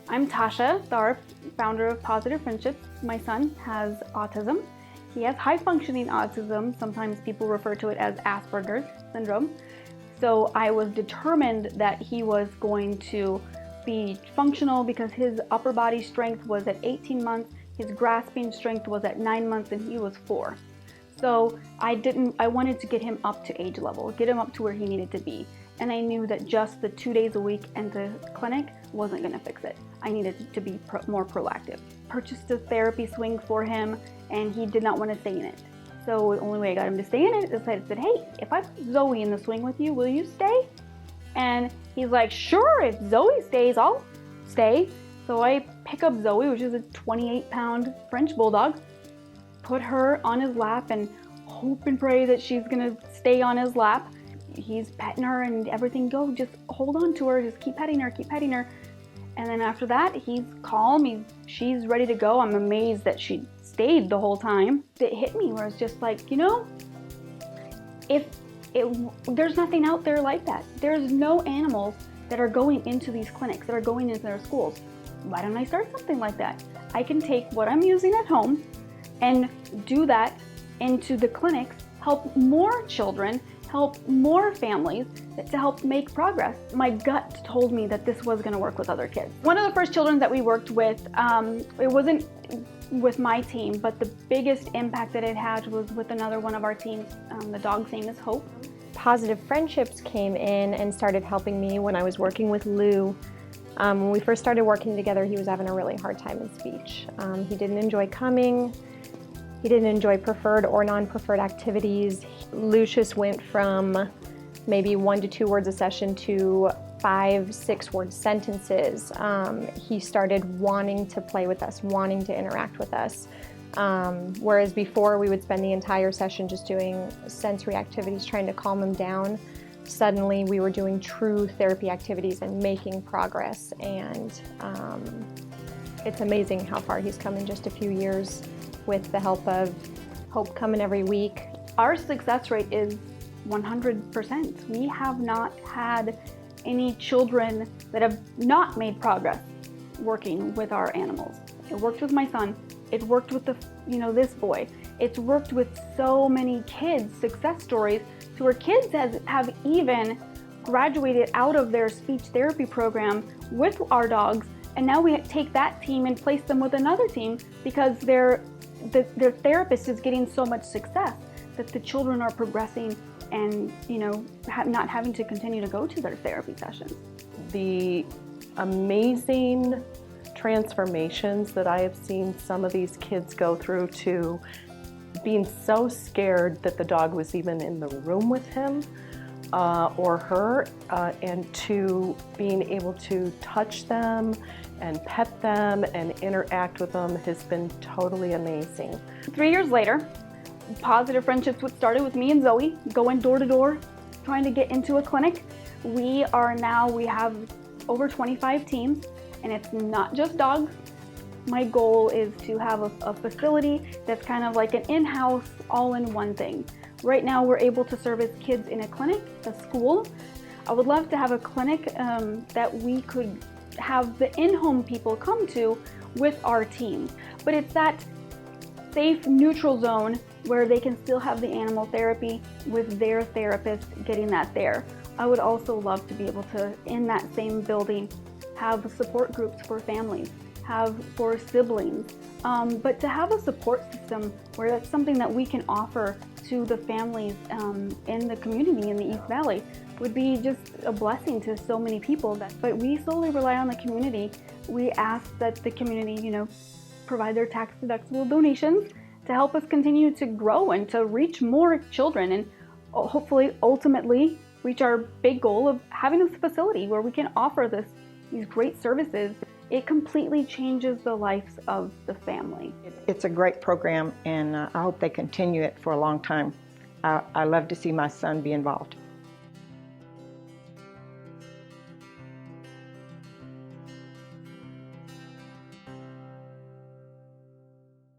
I'm Tosha, the founder of Pawsitive Friendships. My son has autism. He has high-functioning autism. Sometimes people refer to it as Asperger's syndrome. So I was determined that he was going to be functional because his upper body strength was at 18 months, his grasping strength was at 9 months, and he was 4. So I wanted to get him up to age level, get him up to where he needed to be. And I knew that just the 2 days a week and the clinic wasn't going to fix it. I needed to be more proactive. Purchased a therapy swing for him, and he did not want to stay in it. So the only way I got him to stay in it is I said, hey, if I put Zoe in the swing with you, will you stay? And he's like, sure, if Zoe stays, I'll stay. So I pick up Zoe, which is a 28-pound French bulldog, put her on his lap and hope and pray that she's gonna stay on his lap. He's petting her and everything. Go, just hold on to her, just keep petting her, keep petting her. And then after that, he's calm, she's ready to go. I'm amazed that she stayed the whole time. It hit me where it's just like, you know, there's nothing out there like that. There's no animals that are going into these clinics, that are going into their schools. Why don't I start something like that? I can take what I'm using at home and do that into the clinics, help more children, help more families, to help make progress. My gut told me that this was gonna work with other kids. One of the first children that we worked with, it wasn't with my team, but the biggest impact that it had was with another one of our teams. The dog's name is Hope. Pawsitive Friendships came in and started helping me when I was working with Lou. When we first started working together, he was having a really hard time in speech. He didn't enjoy coming. He didn't enjoy preferred or non-preferred activities. Lucius went from maybe 1 to 2 words a session to 5, 6 word sentences. He started wanting to play with us, wanting to interact with us. Whereas before we would spend the entire session just doing sensory activities, trying to calm him down. Suddenly we were doing true therapy activities and making progress. And it's amazing how far he's come in just a few years with the help of Hope coming every week. Our success rate is 100%. We have not had any children that have not made progress working with our animals. It worked with my son. It worked with this boy. It's worked with so many kids, success stories, to where kids have even graduated out of their speech therapy program with our dogs, and now we take that team and place them with another team because their therapist is getting so much success that the children are progressing and not having to continue to go to their therapy sessions. The amazing transformations that I have seen some of these kids go through, to being so scared that the dog was even in the room with him or her, and to being able to touch them and pet them and interact with them has been totally amazing. 3 years later, Pawsitive Friendships started with me and Zoe, going door to door, trying to get into a clinic. We have over 25 teams, and it's not just dogs. My goal is to have a facility that's kind of like an in-house, all-in-one thing. Right now, we're able to service kids in a clinic, a school. I would love to have a clinic that we could have the in-home people come to with our team. But it's that safe, neutral zone where they can still have the animal therapy with their therapist getting that there. I would also love to be able to, in that same building, have support groups for families, have for siblings, but to have a support system where that's something that we can offer to the families in the community in the East Valley would be just a blessing to so many people. But we solely rely on the community. We ask that the community, provide their tax-deductible donations to help us continue to grow and to reach more children, and hopefully, ultimately, reach our big goal of having a facility where we can offer these great services. It completely changes the lives of the family. It's a great program, and I hope they continue it for a long time. I love to see my son be involved.